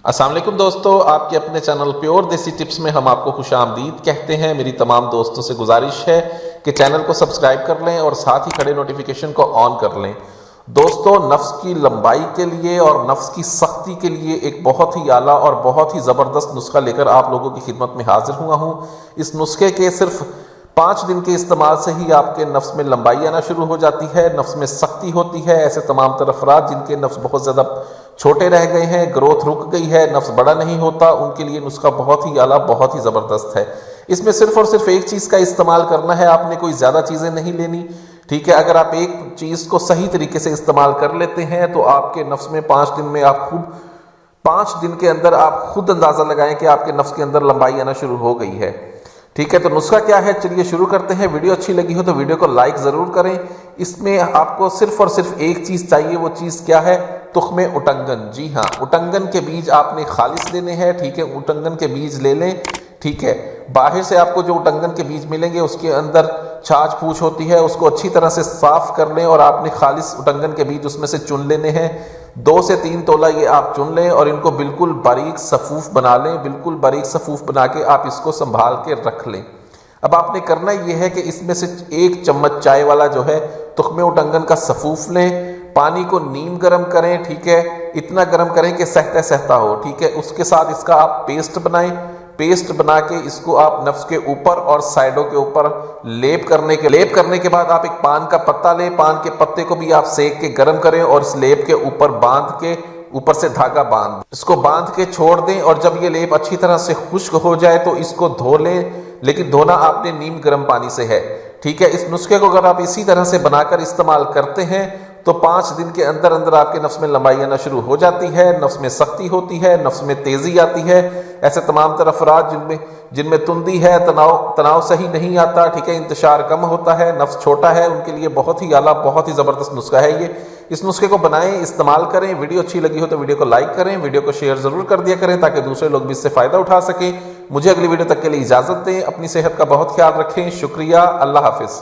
السلام علیکم دوستو، آپ کے اپنے چینل پیور دیسی ٹپس میں ہم آپ کو خوش آمدید کہتے ہیں۔ میری تمام دوستوں سے گزارش ہے کہ چینل کو سبسکرائب کر لیں اور ساتھ ہی کھڑے نوٹیفیکیشن کو آن کر لیں۔ دوستو، نفس کی لمبائی کے لیے اور نفس کی سختی کے لیے ایک بہت ہی اعلیٰ اور بہت ہی زبردست نسخہ لے کر آپ لوگوں کی خدمت میں حاضر ہوا ہوں۔ اس نسخے کے صرف 5 دن کے استعمال سے ہی آپ کے نفس میں لمبائی آنا شروع ہو جاتی ہے، نفس میں سختی ہوتی ہے۔ ایسے تمام تر افراد جن کے نفس بہت زیادہ چھوٹے رہ گئے ہیں، گروتھ رک گئی ہے، نفس بڑا نہیں ہوتا، ان کے لیے نسخہ بہت ہی اعلیٰ، بہت ہی زبردست ہے۔ اس میں صرف اور صرف ایک چیز کا استعمال کرنا ہے، آپ نے کوئی زیادہ چیزیں نہیں لینی، ٹھیک ہے۔ اگر آپ ایک چیز کو صحیح طریقے سے استعمال کر لیتے ہیں تو آپ کے نفس میں 5 دن میں 5 دن کے اندر آپ خود اندازہ لگائیں کہ آپ کے نفس کے اندر لمبائی آنا شروع ہو گئی ہے، ٹھیک ہے۔ تو نسخہ کیا ہے، چلیے شروع کرتے ہیں۔ ویڈیو اچھی لگی ہو تو ویڈیو کو لائک ضرور کریں۔ اس میں آپ کو صرف اور صرف ایک چیز چاہیے، وہ چیز کیا ہے، تخم اٹنگن۔ جی ہاں، اٹنگن کے بیج آپ نے خالص لینے ہیں، ٹھیک ہے۔ اٹنگن کے بیج لے لیں، ٹھیک ہے۔ باہر سے آپ کو جو اٹنگن کے بیج ملیں گے اس کے اندر چھاچ پھوچ ہوتی ہے، اس کو اچھی طرح سے صاف کر لیں اور آپ نے خالص اٹنگن کے بیج اس میں سے چن لینے ہیں۔ 2 سے 3 تولہ یہ آپ چن لیں اور ان کو بالکل باریک صفوف بنا لیں، بالکل باریک صفوف بنا کے آپ اس کو سنبھال کے رکھ لیں۔ اب آپ نے کرنا یہ ہے کہ اس میں سے 1 چمچ چائے والا جو ہے تخم اٹنگن کا صفوف لیں، پانی کو نیم گرم کریں، ٹھیک ہے۔ اتنا گرم کریں کہ سہتا سہتا ہو، ٹھیک ہے۔ اس کے ساتھ اس کا آپ پیسٹ بنائیں، پیسٹ بنا کے اس کو آپ نفس کے اوپر اور سائڈوں کے اوپر لیپ کرنے کے بعد آپ ایک پان کا پتا لیں، پان کے پتے کو بھی آپ سیک کے گرم کریں اور اس لیپ کے اوپر باندھ کے اوپر سے دھاگا اس کو باندھ کے چھوڑ دیں، اور جب یہ لیپ اچھی طرح سے خشک ہو جائے تو اس کو دھو لیں، لیکن دھونا آپ نے نیم گرم پانی سے ہے، ٹھیک ہے۔ اس نسخے کو اگر آپ اسی طرح سے بنا کر استعمال کرتے ہیں تو 5 دن کے اندر اندر آپ کے نفس میں لمبائی آنا شروع ہو جاتی ہے، نفس میں سختی ہوتی ہے، نفس میں تیزی آتی ہے۔ ایسے تمام تر افراد جن میں تندی ہے، تناؤ صحیح نہیں آتا، ٹھیک ہے، انتشار کم ہوتا ہے، نفس چھوٹا ہے، ان کے لیے بہت ہی اعلیٰ، بہت ہی زبردست نسخہ ہے یہ۔ اس نسخے کو بنائیں، استعمال کریں۔ ویڈیو اچھی لگی ہو تو ویڈیو کو لائک کریں، ویڈیو کو شیئر ضرور کر دیا کریں تاکہ دوسرے لوگ بھی اس سے فائدہ اٹھا سکیں۔ مجھے اگلی ویڈیو تک کے لیے اجازت دیں، اپنی صحت کا بہت خیال رکھیں۔ شکریہ، اللہ حافظ۔